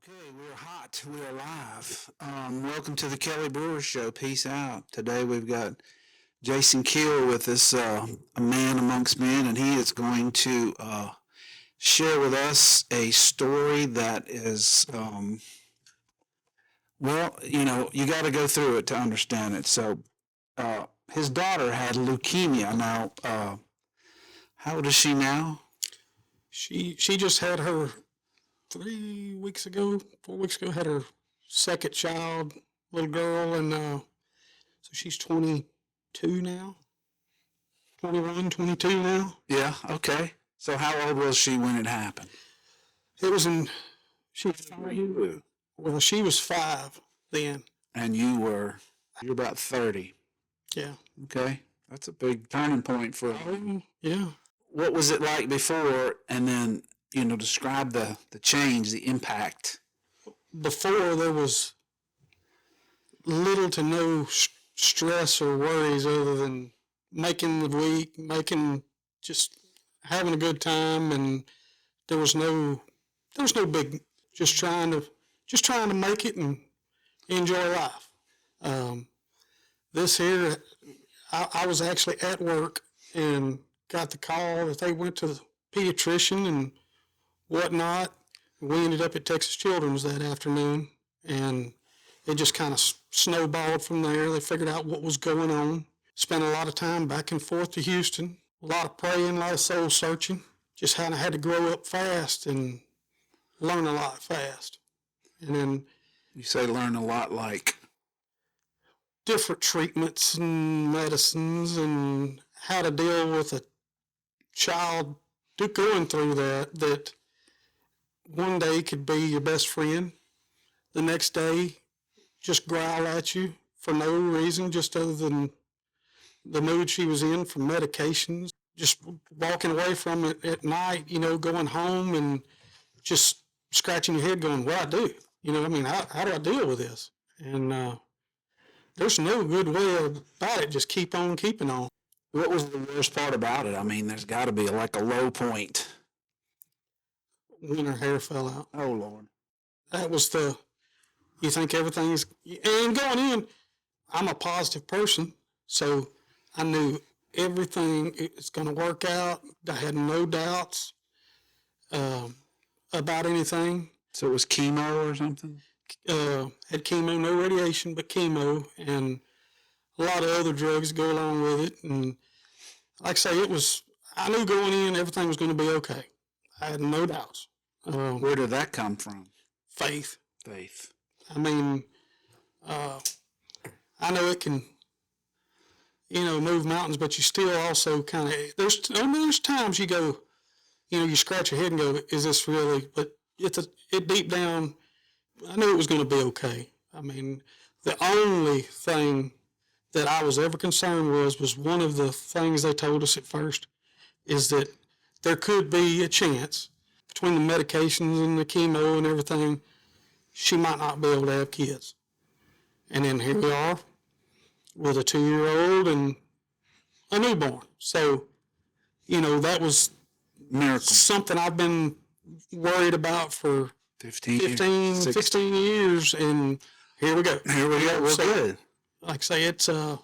Okay, we're hot. We're alive. Welcome to the Kelly Brewer Show. Peace out. Today we've got Jason Keel with us, a man amongst men, and he is going to share with us a story that is, you got to go through it to understand it. So, his daughter had leukemia. Now, how old is she now? She just had her 3 weeks ago, 4 weeks ago, had her second child, little girl, and so she's 22 now, 21, 22 now. Yeah, okay. So, how old was she when it happened? It was in, she was 5. Well, she was 5 then. And you're about 30. Yeah. Okay. That's a big turning point for. Yeah. What was it like before? And then, describe the change, the impact. Before, there was little to no stress or worries other than making the week, just having a good time, and there was no big, just trying to make it and enjoy life. This here, I was actually at work and got the call that they went to the pediatrician and whatnot. We ended up at Texas Children's that afternoon, and it just kind of snowballed from there. They figured out what was going on. Spent a lot of time back and forth to Houston. A lot of praying, a lot of soul searching. Just kind of had to grow up fast and learn a lot fast. And then You say learn a lot, like different treatments and medicines and how to deal with a child going through that one day could be your best friend. The next day just growl at you for no reason, just other than the mood she was in from medications. Just walking away from it at night, going home and just scratching your head going, what do I do? How do I deal with this? And there's no good way about it. Just keep on keeping on. what was the worst part about it? I mean, there's got to be like a low point. When her hair fell out. Oh, Lord. That was you think everything's, and going in, I'm a positive person, so I knew everything is going to work out. I had no doubts about anything. So it was chemo or something? Had chemo, no radiation, but chemo, and a lot of other drugs go along with it. And like I say, I knew going in everything was going to be okay. I had no doubts. Where did that come from? Faith. Faith. I mean, I know it can, move mountains, but you still also kind of, there's times you go, you scratch your head and go, is this really, but it deep down, I knew it was going to be okay. I mean, the only thing that I was ever concerned was one of the things they told us at first is that there could be a chance between the medications and the chemo and everything, she might not be able to have kids. And then here we are with a 2-year-old and a newborn. So, that was Miracle. something I've been worried about for 15, 16 years, and here we go. Here we go. We're good. Like I say, it was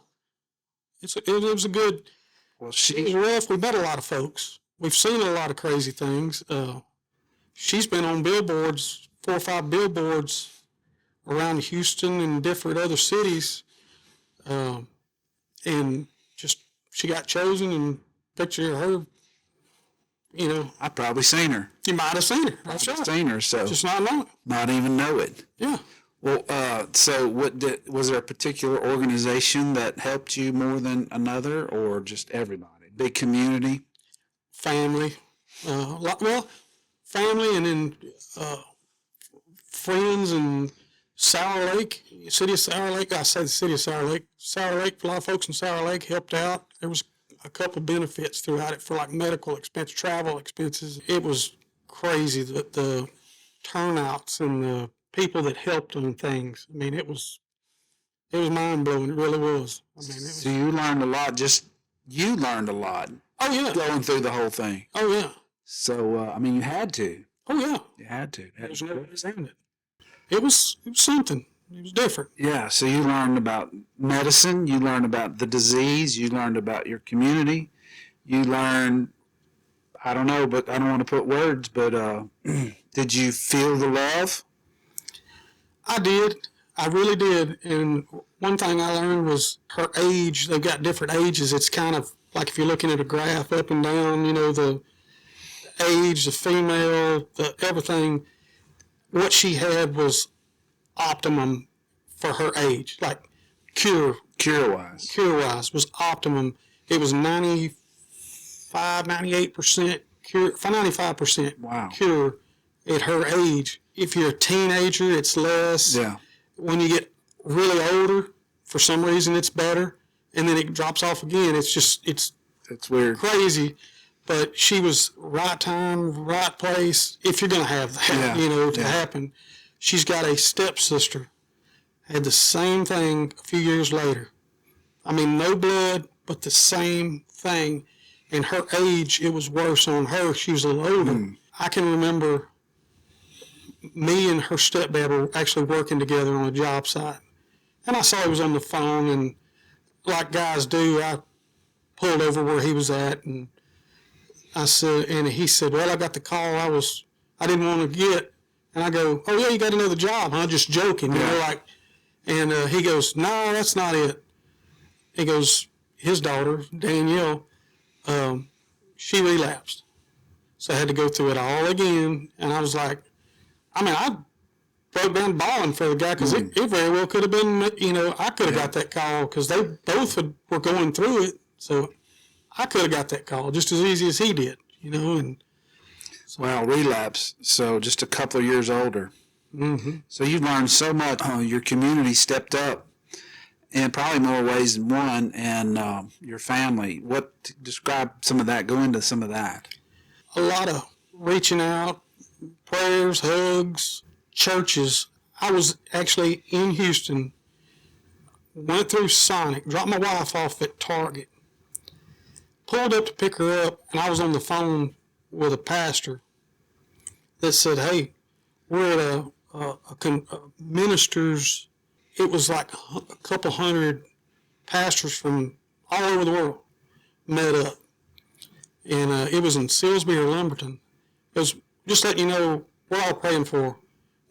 a good. Well, It was rough. We met a lot of folks. We've seen a lot of crazy things. She's been on billboards, 4 or 5 billboards around Houston and different other cities, and just she got chosen and picture of her. I've probably seen her. You might have seen her. That's I've right. seen her, so Just not know it. not even know it. Yeah. Well, so was there a particular organization that helped you more than another, or just everybody? Big community? Family. Family, and then friends and Sour Lake, city of Sour Lake. I say the city of Sour Lake. Sour Lake, a lot of folks in Sour Lake helped out. There was a couple of benefits throughout it for like medical expense, travel expenses. It was crazy, the turnouts and the people that helped on things. I mean, it was mind blowing. It really was. So you learned a lot. You learned a lot. Oh yeah. Going through the whole thing. Oh yeah. So you had to. Oh yeah. You had to. There's no way around it. it was something. It was different. Yeah, so you learned about medicine, you learned about the disease, you learned about your community, you learned, I don't know, but I don't want to put words, but did you feel the love? I did. I really did. And one thing I learned was her age. They've got different ages. It's kind of like if you're looking at a graph up and down, the age, the female, the everything. What she had was optimum for her age. Like Cure-wise. cure-wise was optimum. It was 98% cure, 95% Wow. cure at her age. If you're a teenager, it's less. Yeah. When you get really older, for some reason, it's better, and then it drops off again. It's weird. crazy. But she was right time, right place. If you're gonna have that, to happen. She's got a stepsister. Had the same thing a few years later. I mean, no blood, but the same thing. And her age, it was worse on her. She was a little older. I can remember me and her stepdad were actually working together on a job site. And I saw he was on the phone, and like guys do, I pulled over where he was at, and I said, and he said, well, I got the call I didn't want to get. And I go, oh yeah, you got another job, huh? Just joking, and he goes, no, that's not it. He goes, his daughter, Danielle, she relapsed. So I had to go through it all again. And I was like, I broke down bawling for the guy because it very well could have been, I could have got that call because they both were going through it. So I could have got that call just as easy as he did, and Well, relapse. So just a couple of years older. Mm-hmm. So you've learned so much. Your community stepped up in probably more ways than one, and your family. Describe some of that? Go into some of that. A lot of reaching out, prayers, hugs, churches. I was actually in Houston, went through Sonic, dropped my wife off at Target, pulled up to pick her up, and I was on the phone with a pastor that said, hey, we're at a minister's. It was like a couple hundred pastors from all over the world met up. And it was in Silsbee or Lumberton. It was just letting you know we're all praying for.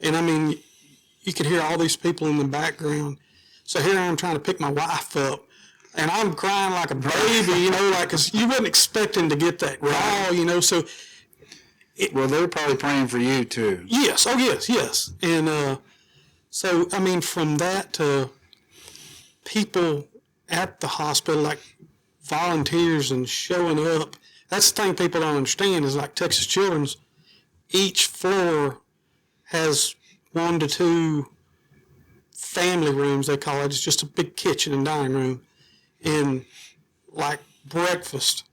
And I mean, you could hear all these people in the background. So here I am trying to pick my wife up. And I'm crying like a baby, because you wasn't expecting to get that call, so. Well, they were probably praying for you, too. Yes. Oh, yes. And so, I mean, from that to people at the hospital, like volunteers and showing up, that's the thing people don't understand is like Texas Children's, each floor has 1 to 2 family rooms, they call it. It's just a big kitchen and dining room. And like breakfast,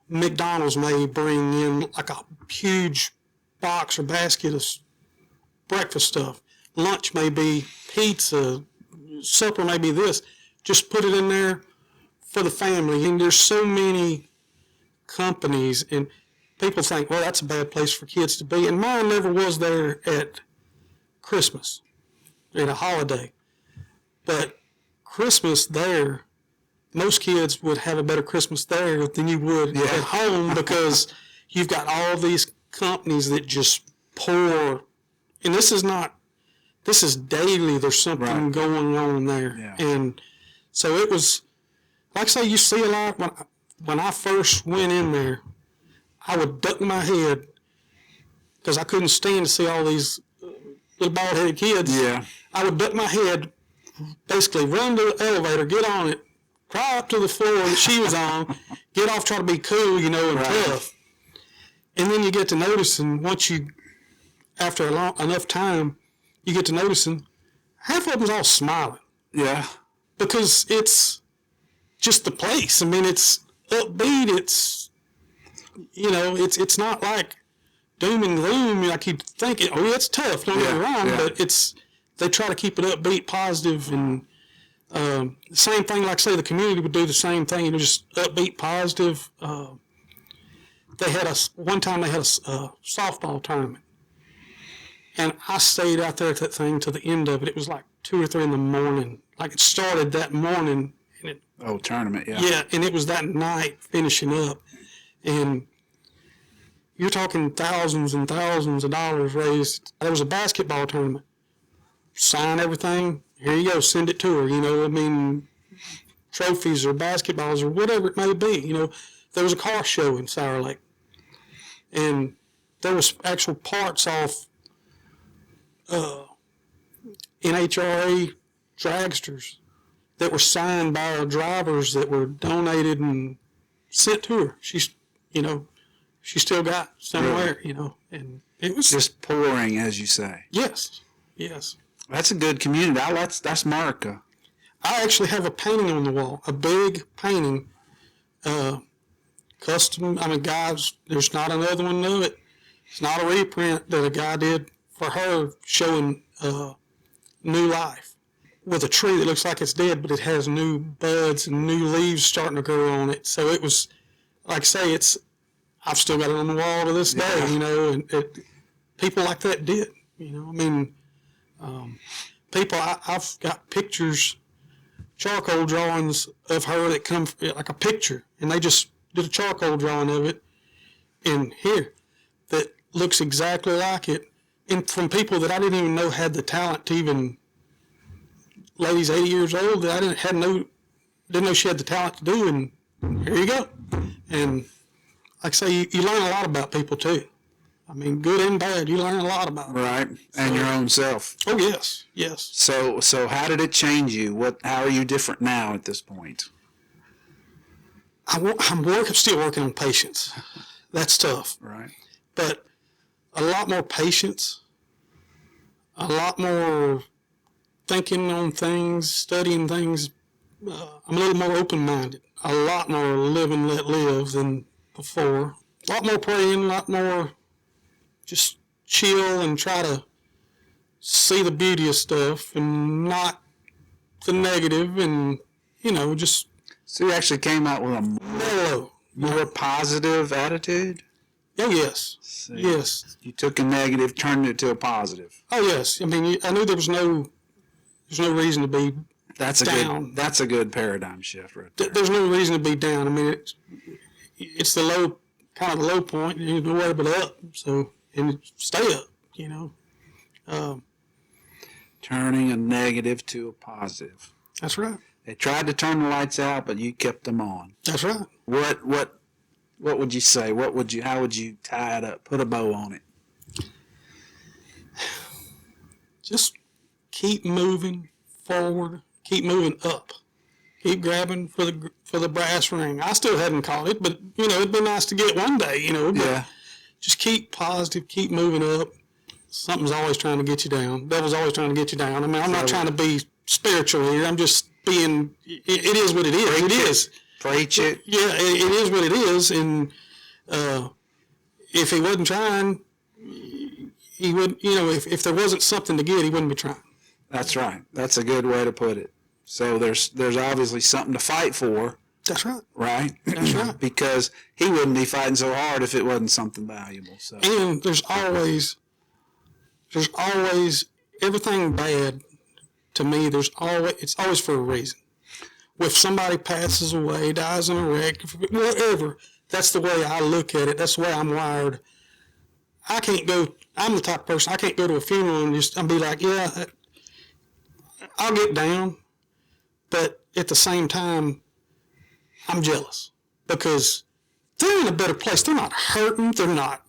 McDonald's may bring in like a huge box or basket of breakfast stuff. Lunch may be pizza, supper may be this. Just put it in there for the family. And there's so many companies, and people think, well, that's a bad place for kids to be. And mine never was there at Christmas, at a holiday. But Christmas there, most kids would have a better Christmas there than you would at home because you've got all these companies that just pour. And this is daily. There's something going on there. Yeah. And so it was, like I say, you see a lot. When I first went in there, I would duck my head because I couldn't stand to see all these little bald-headed kids. Yeah. I would duck my head, basically run to the elevator, get on it, crawl up to the floor that she was on, get off, try to be cool, and tough. And then you get to noticing, after enough time, you get to noticing, half of them's all smiling. Yeah. Because it's just the place. I mean, it's upbeat. It's, it's not like doom and gloom like you'd think. It's tough, don't get me wrong, but they try to keep it upbeat, positive, and the same thing, like say the community would do the same thing, just upbeat, positive. One time they had a softball tournament, And I stayed out there at that thing till the end of it. It was like 2 or 3 in the morning. Like it started that morning. And it, tournament, yeah. Yeah, and it was that night finishing up. And you're talking thousands and thousands of dollars raised. There was a basketball tournament. Sign everything. Here you go. Send it to her. You know, I mean, trophies or basketballs or whatever it may be. You know, there was a car show in Sour Lake. And there was actual parts off NHRA dragsters that were signed by our drivers that were donated and sent to her. She's, you know, she still got somewhere, you know, and it was just pouring, as you say. Yes, yes. That's a good community. That's Marca. I actually have a painting on the wall, a big painting, custom. I mean, guys, there's not another one of it. It's not a reprint that a guy did for her showing new life with a tree that looks like it's dead, but it has new buds and new leaves starting to grow on it. So it was, like I say, I've still got it on the wall to this day, you know, and people like that did, you know. I mean, I've got pictures, charcoal drawings of her that come like a picture, and they just did a charcoal drawing of it in here that looks exactly like it, and from people that I didn't even know had the talent to even, ladies 80 years old that I didn't know she had the talent to do, and here you go. And like I say, you learn a lot about people too. I mean, good and bad, you learn a lot about them. Right, and your own self. Oh yes, yes. So how did it change you? How are you different now at this point? I'm still working on patience. That's tough. Right. But a lot more patience, a lot more thinking on things, studying things. I'm a little more open-minded, a lot more live and let live than before. A lot more praying, a lot more just chill and try to see the beauty of stuff and not the negative, and, you know, just... So you actually came out with a mellow, more positive attitude? Oh, yes. See, yes. You took a negative, turned it to a positive. Oh, yes. I mean, I knew there's no reason to be down. That's a good paradigm shift right there. There's no reason to be down. I mean, it's the low, kind of the low point. There's nowhere but up. So, and stay up, you know. Turning a negative to a positive. That's right. They tried to turn the lights out, but you kept them on. That's right. What would you say? How would you tie it up? Put a bow on it. Just keep moving forward. Keep moving up. Keep grabbing for the brass ring. I still hadn't caught it, but you know, it'd be nice to get one day. You know, but yeah. Just keep positive. Keep moving up. Something's always trying to get you down. Devil's always trying to get you down. I mean, I'm not trying to be spiritual here. I'm just being. It is what it is. It is. Preach it. Yeah, it is what it is. And if he wasn't trying, he would. You know, if there wasn't something to get, he wouldn't be trying. That's right. That's a good way to put it. So there's obviously something to fight for. That's right. Right? That's right. Because he wouldn't be fighting so hard if it wasn't something valuable. So. And there's always everything bad to me. It's always for a reason. If somebody passes away, dies in a wreck, whatever, that's the way I look at it. That's the way I'm wired. I'm the type of person, I can't go to a funeral and be like, yeah, I'll get down. But at the same time, I'm jealous because they're in a better place. They're not hurting. They're not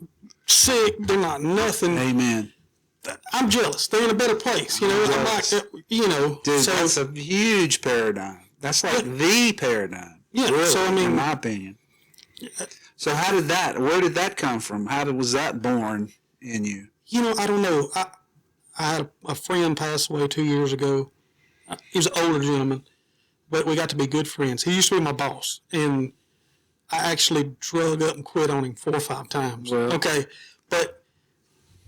sick. They're not nothing. Amen. I'm jealous. They're in a better place. You know, I'm like, you know. Dude, so, that's a huge paradigm. That's like the paradigm. Yeah. Really, So I mean, in my opinion. So where did that come from? Was that born in you? You know, I don't know. I had a friend pass away 2 years ago. He was an older gentleman, but we got to be good friends. He used to be my boss, and I actually drug up and quit on him 4 or 5 times. Well. Okay, but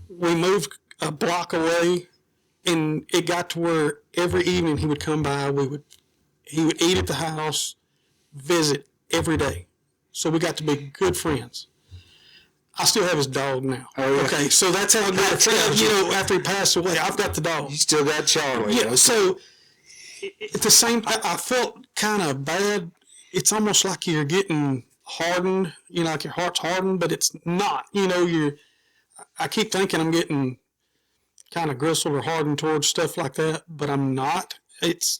we moved a block away, and it got to where every evening he would come by. He would eat at the house, visit every day. So we got to be good friends. I still have his dog now. Oh, yeah. Okay, so that's how good a friend, after he passed away, I've got the dog. You still got Charlie. Yeah, Okay. so at the same, I felt kind of bad. It's almost like you're getting hardened, like your heart's hardened, but it's not. I keep thinking I'm getting kind of gristled or hardened towards stuff like that, but I'm not. It's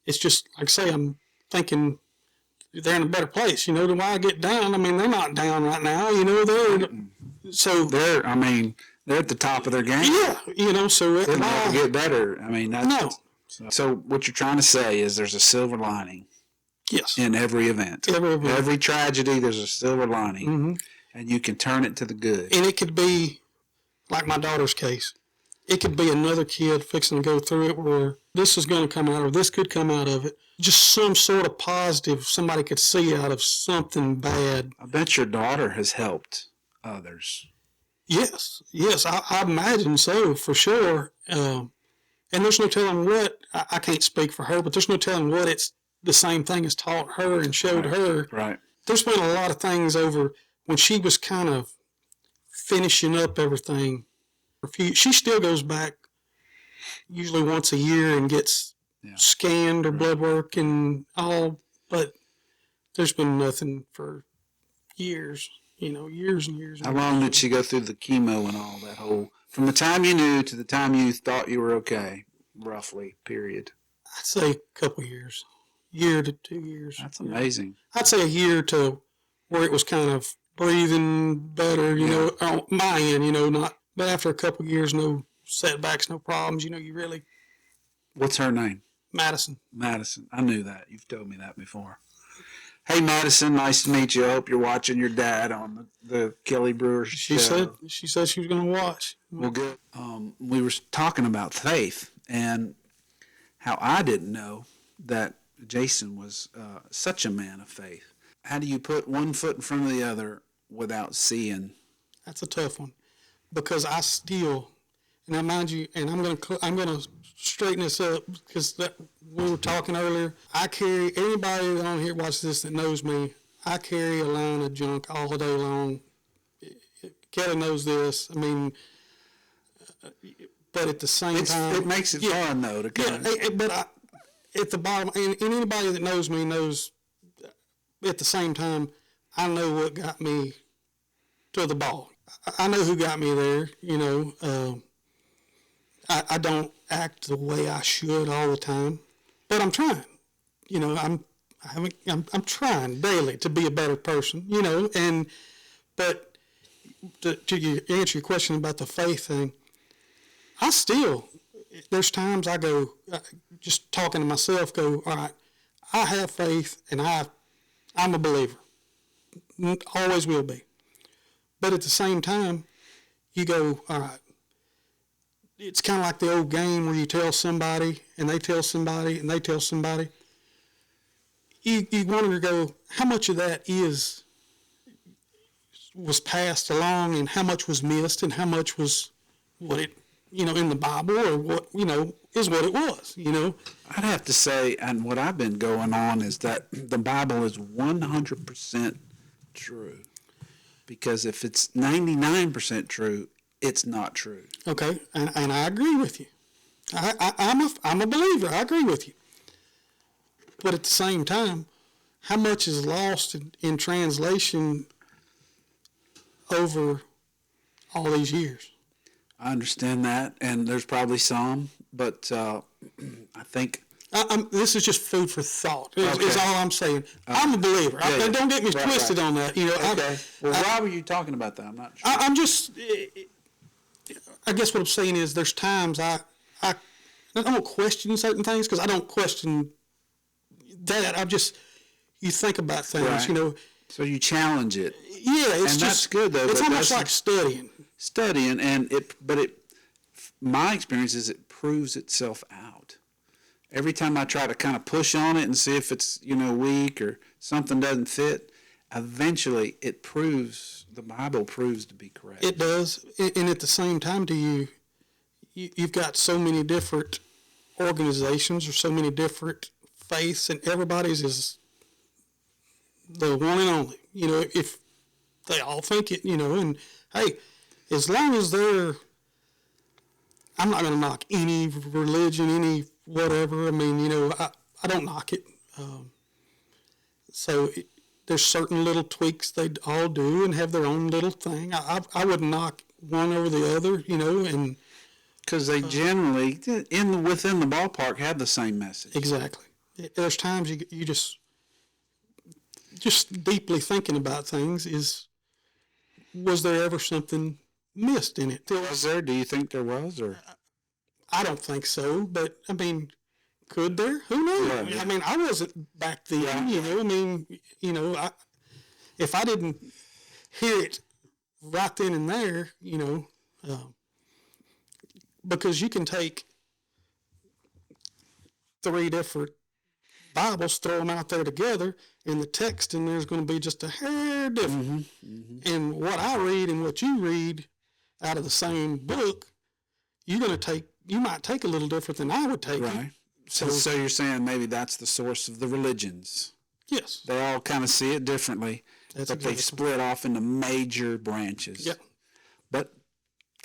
just, like I say, I'm thinking they're in a better place. Why I get down? I mean, they're not down right now. They're at the top of their game. Yeah, so They're not to get better. I mean, that's, no. So what you're trying to say is there's a silver lining. Yes. In every event. Every tragedy, there's a silver lining. Mm-hmm. And you can turn it to the good. And it could be like my daughter's case. It could be another kid fixing to go through it where this is going to come out or this could come out of it. Just some sort of positive somebody could see out of something bad. I bet your daughter has helped others. Yes, I imagine so, for sure. And there's no telling what, I can't speak for her, but there's no telling what it's the same thing has taught her and showed her. Right. There's been a lot of things over when she was kind of finishing up everything. She still goes back usually once a year and gets scanned or blood work and all, but there's been nothing for years, years and years. How long did she go through the chemo and all that whole, from the time you knew to the time you thought you were okay, roughly, period? I'd say a couple years, year to 2 years. That's amazing. I'd say a year to where it was kind of breathing better, on my end, not, but after a couple of years, no setbacks, no problems, you really. What's her name? Madison. Madison. I knew that. You've told me that before. Hey, Madison, nice to meet you. I hope you're watching your dad on the Kelly Brewer show. She said she was going to watch. Well, good. We were talking about faith and how I didn't know that Jason was such a man of faith. How do you put one foot in front of the other without seeing? That's a tough one, because I still, and I mind you, and I'm gonna straighten this up because we were talking earlier. I carry, anybody on here watches this that knows me, I carry a line of junk all day long. Kelly knows this. I mean, but at the same time, it makes it fun though to kind of. But at the bottom, and anybody that knows me knows. At the same time, I know what got me to the ball. I know who got me there. I don't act the way I should all the time, but I'm trying. I'm trying daily to be a better person. But to answer your question about the faith thing, there's times I go, just talking to myself, go, all right, I have faith and I'm a believer. Always will be. But at the same time, you go, all right, it's kind of like the old game where you tell somebody and they tell somebody and they tell somebody. You want to go, how much of that was passed along and how much was missed and how much was what it, in the Bible or what, is what it was, I'd have to say, and what I've been going on is that the Bible is 100% true. Because if it's 99% true, it's not true. Okay, and I agree with you. I'm a believer. I agree with you. But at the same time, how much is lost in translation over all these years? I understand that, and there's probably some, but I think... this is just food for thought, is all I'm saying. I'm a believer. Don't get me twisted on that. Okay. Why were you talking about that? I'm not sure. I'm just... I guess what I'm saying is there's times I don't question certain things because I don't question that. You think about things, right. So you challenge it. Yeah, that's good though. It's almost like studying. And my experience is it proves itself out. Every time I try to kind of push on it and see if it's, weak or something doesn't fit, eventually the Bible proves to be correct. It does. And at the same time, you've got so many different organizations or so many different faiths, and everybody's is the one and only. If they all think it, and hey, as long as I'm not going to knock any religion, any whatever. I mean, I don't knock it. So there's certain little tweaks they all do and have their own little thing. I wouldn't knock one over the other, and because they generally within the ballpark have the same message. Exactly. There's times you just deeply thinking about things. Was there ever something missed in it? Was there? Do you think there was, or? I don't think so, but I mean, could there? Who knows? Yeah. I mean, I wasn't back then, I mean, if I didn't hear it right then and there, because you can take 3 different Bibles, throw them out there together, and the text in there is going to be just a hair different. And what I read and what you read out of the same book, you might take a little different than I would take right. it. So you're saying maybe that's the source of the religions. Yes. They all kind of see it differently, That's but they've split off into major branches. Yeah. But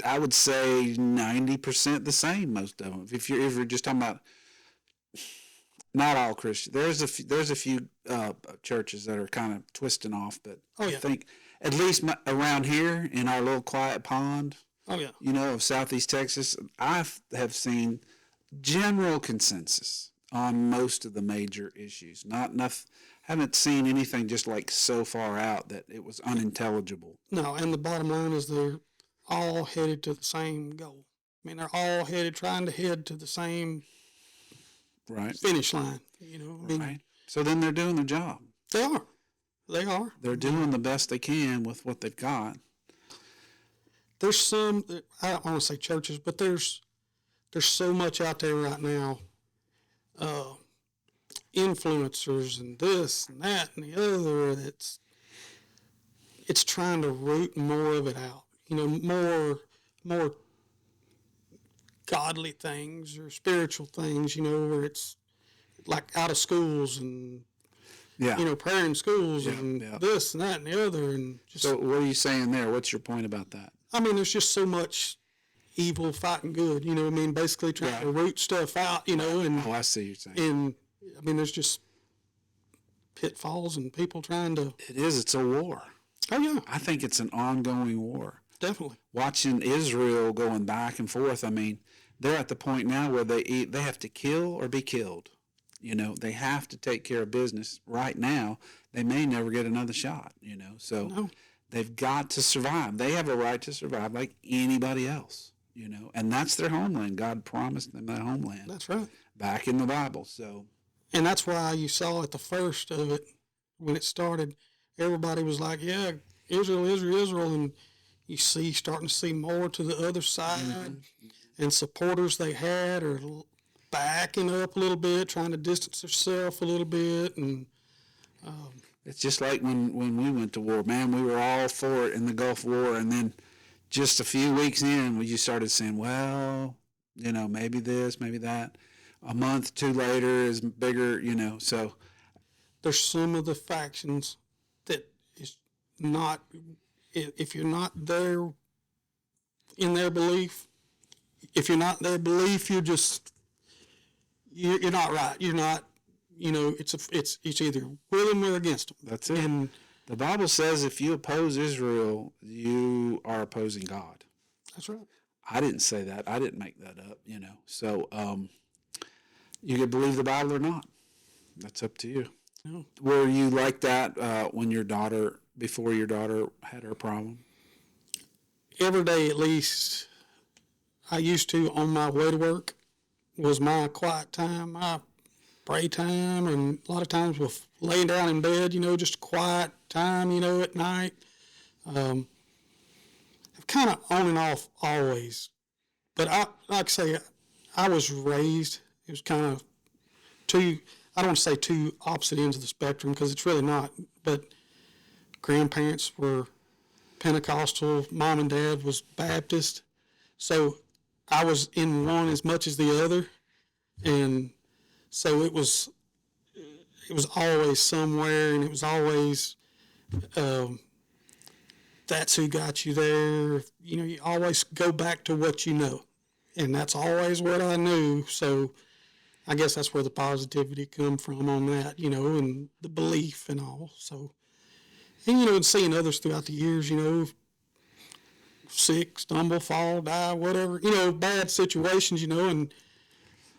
I would say 90% the same, most of them. If you're just talking about, not all Christians. There's a few churches that are kind of twisting off, but I think at least around here in our little quiet pond, of Southeast Texas, I have seen general consensus on most of the major issues. Not enough. Haven't seen anything just like so far out that it was unintelligible. No, and the bottom line is they're all headed to the same goal. I mean, they're all trying to head to the same finish line. Right. So then they're doing their job. They are. They're doing the best they can with what they've got. There's some, I don't want to say churches, but there's so much out there right now, influencers and this and that and the other, it's trying to root more of it out. More godly things or spiritual things, where it's like out of schools and prayer in schools and this and that and the other. And just, so what are you saying there? What's your point about that? I mean, there's just so much evil fighting good, basically trying to root stuff out, and oh, I see what you're saying. And I mean, there's just pitfalls and people trying to. It's a war. Oh yeah, I think it's an ongoing war. Definitely. Watching Israel going back and forth, I mean, they're at the point now where they have to kill or be killed. They have to take care of business right now. They may never get another shot, so they've got to survive. They have a right to survive like anybody else, and that's their homeland. God promised them that homeland. That's right. Back in the Bible, so. And that's why you saw at the first of it, when it started, everybody was like, yeah, Israel, and you starting to see more to the other side, and supporters they had are backing up a little bit, trying to distance themselves a little bit, and it's just like when we went to war, man, we were all for it in the Gulf War, and then just a few weeks in, we just started saying, well, maybe this, maybe that. A month, 2 later is bigger, so. There's some of the factions that is not, if you're not there in their belief, you're not right. You're not, it's either with them or against them. That's it. And the Bible says if you oppose Israel, you are opposing God. That's right. I didn't say that. I didn't make that up, So you could believe the Bible or not. That's up to you. No. Were you like that before your daughter had her problem? Every day at least, I used to, on my way to work, was my quiet time, my pray time, and a lot of times with laying down in bed, just quiet time, at night. I've kind of on and off always. But like I say, I was raised, it was kind of I don't want to say two opposite ends of the spectrum because it's really not, but grandparents were Pentecostal, mom and dad was Baptist. So I was in one as much as the other. And so it was always somewhere, and it was always that's who got you there. You know, you always go back to what you know. And that's always what I knew. So I guess that's where the positivity come from on that, you know, and the belief and all. So, and, you know, and seeing others throughout the years, you know, sick, stumble, fall, die, whatever, you know, bad situations, you know, and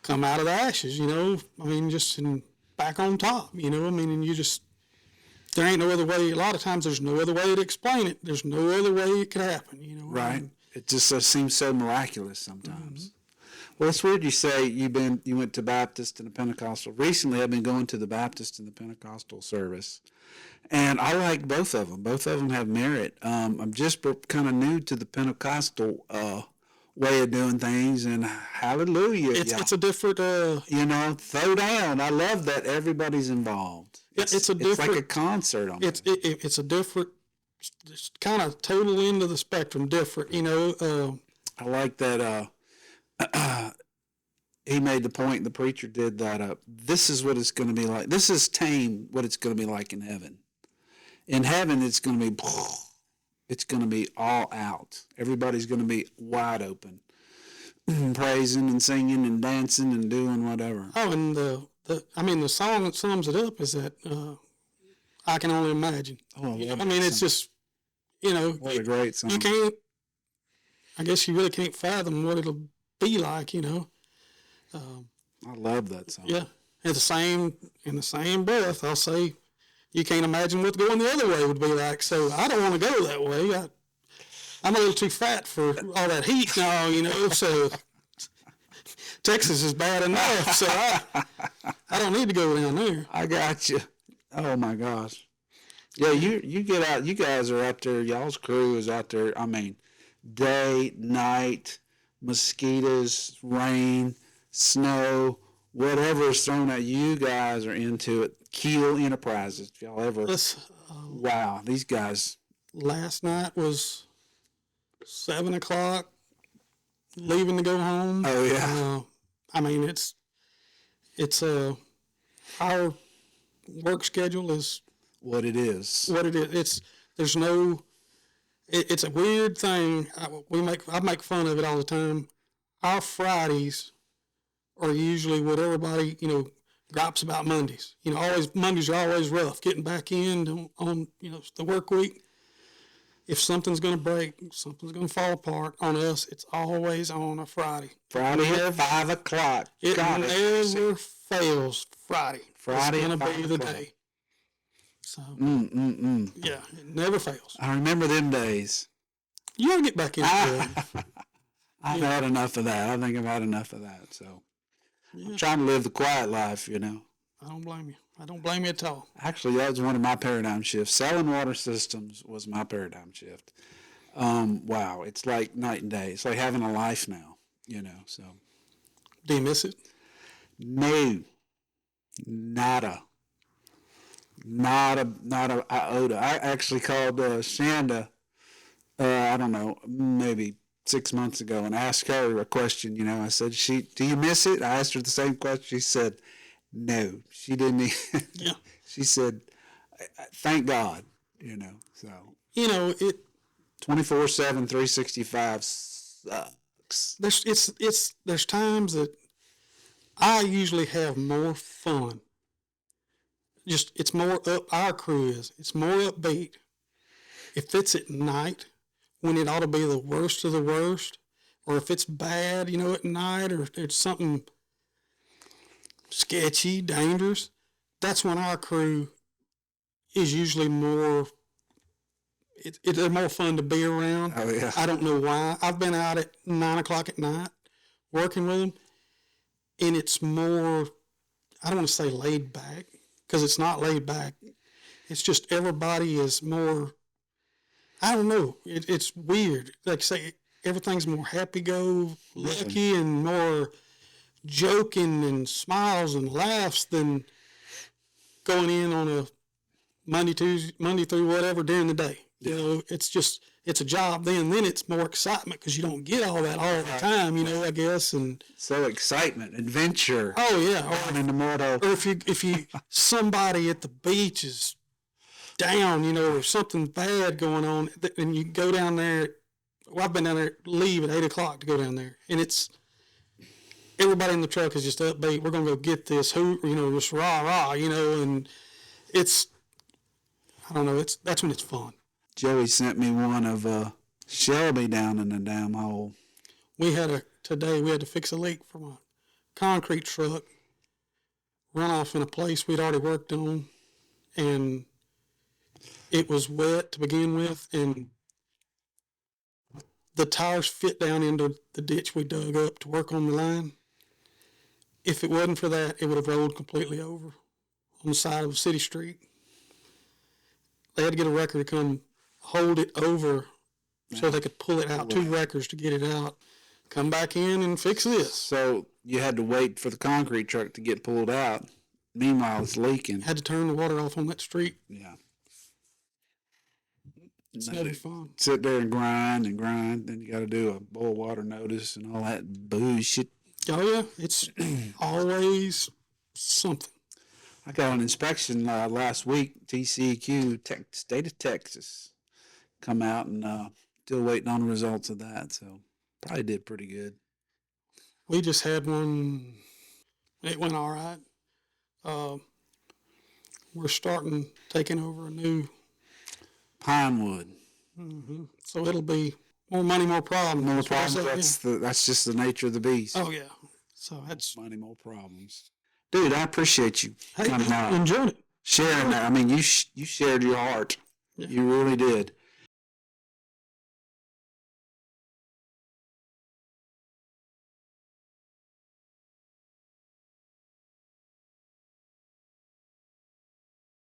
come out of the ashes, you know. I mean, just back on top, you know. I mean, and you just, there ain't no other way. A lot of times there's no other way to explain it. There's no other way it could happen, you know. Right. I mean, It just seems so miraculous sometimes. Well, it's weird you say you went to Baptist and the Pentecostal. Recently, I've been going to the Baptist and the Pentecostal service, and I like both of them. Both of them have merit. I'm just kind of new to the Pentecostal way of doing things, and hallelujah, it's a different. You know, throw down. I love that everybody's involved. It's a different. It's like a concert on. It's a different, just kind of total end of the spectrum. Different, you know. I like that. He made the point, the preacher did that, this is what it's going to be like. This is tame what it's going to be like in heaven. In heaven, it's going to be all out. Everybody's going to be wide open, praising and singing and dancing and doing whatever. Oh, and the song that sums it up is that I Can Only Imagine. Oh, I mean, it's just, you know. What a great song. You can't, I guess you really can't fathom what it'll be like, you know. I love that song. Yeah. In the same breath, I'll say, you can't imagine what going the other way would be like. So I don't want to go that way. I'm a little too fat for all that heat now, you know. So Texas is bad enough. So I don't need to go down there. I got you. Oh my gosh. Yeah, you get out. You guys are out there. Y'all's crew is out there. I mean, day, night, mosquitoes, rain, snow, whatever is thrown at you guys are into it. Keel Enterprises. If y'all ever, wow, these guys. Last night was 7:00, leaving to go home. Oh yeah. I mean, it's our work schedule is what it is. What it is. It's a weird thing. I make fun of it all the time. Our Fridays are usually what everybody, you know, gripes about Mondays. You know, Mondays are always rough. Getting back in on you know, the work week. If something's going to break, something's going to fall apart on us, it's always on a Friday. Friday at 5:00. It never fails. Friday. Friday is going to be the day. So, yeah, it never fails. I remember them days. You got to get back into it. I've had enough of that. I think I've had enough of that. So I'm trying to live the quiet life, you know. I don't blame you. I don't blame you at all. Actually, that was one of my paradigm shifts. Selling water systems was my paradigm shift. Wow, it's like night and day. It's like having a life now, you know. So, do you miss it? No, nada, iota. I actually called Shanda. I don't know, maybe 6 months ago, and asked her a question. You know, I said, "Do you miss it?" I asked her the same question. She said, "No." She didn't. Yeah. She said, "Thank God." You know, so. You know it. 24/7, 365 sucks. There's times that I usually have more fun. Just it's more up. Our crew is. It's more upbeat. If it's at night, when it ought to be the worst of the worst, or if it's bad, you know, at night, or it's something sketchy, dangerous, that's when our crew is usually more. They're more fun to be around. Oh yeah. I don't know why. I've been out at 9:00 at night working with them, and it's more. I don't want to say laid back because it's not laid back. It's just everybody is more. I don't know. It's weird. Like I say, everything's more happy-go-lucky and more joking and smiles and laughs than going in on a Monday through whatever during the day. You know, it's a job then. Then it's more excitement because you don't get all that all the time, you know, I guess. And so excitement, adventure. Oh, yeah. In the mortal. Or if you somebody at the beach is down, or something bad going on, and you go down there. Well, I've been down there, leave at 8 o'clock to go down there, and it's everybody in the truck is just upbeat. We're gonna go get this. Who, just rah rah, and it's I don't know. That's when it's fun. Joey sent me one of Shelby down in the damn hole. Today we had to fix a leak from a concrete truck run off in a place we'd already worked on, and it was wet to begin with, and the tires fit down into the ditch we dug up to work on the line. If it wasn't for that, it would have rolled completely over on the side of a city street. They had to get a wrecker to come hold it over so they could pull it out. 2 wreckers to get it out, come back in and fix this. So you had to wait for the concrete truck to get pulled out. Meanwhile, it's leaking. Had to turn the water off on that street. Yeah. It's never fun. Sit there and grind. Then you got to do a boil water notice and all that bullshit. Oh, yeah. It's always something. I got an inspection last week. TCEQ, state of Texas, come out and still waiting on the results of that. So probably did pretty good. We just had one. It went all right. We're taking over a new Pinewood. Mm-hmm. So it'll be more money, more problems. More problems. That's just the nature of the beast. Oh yeah. So that's money, more problems. Dude, I appreciate you coming out, enjoyed it, sharing that. I mean, you shared your heart. Yeah. You really did.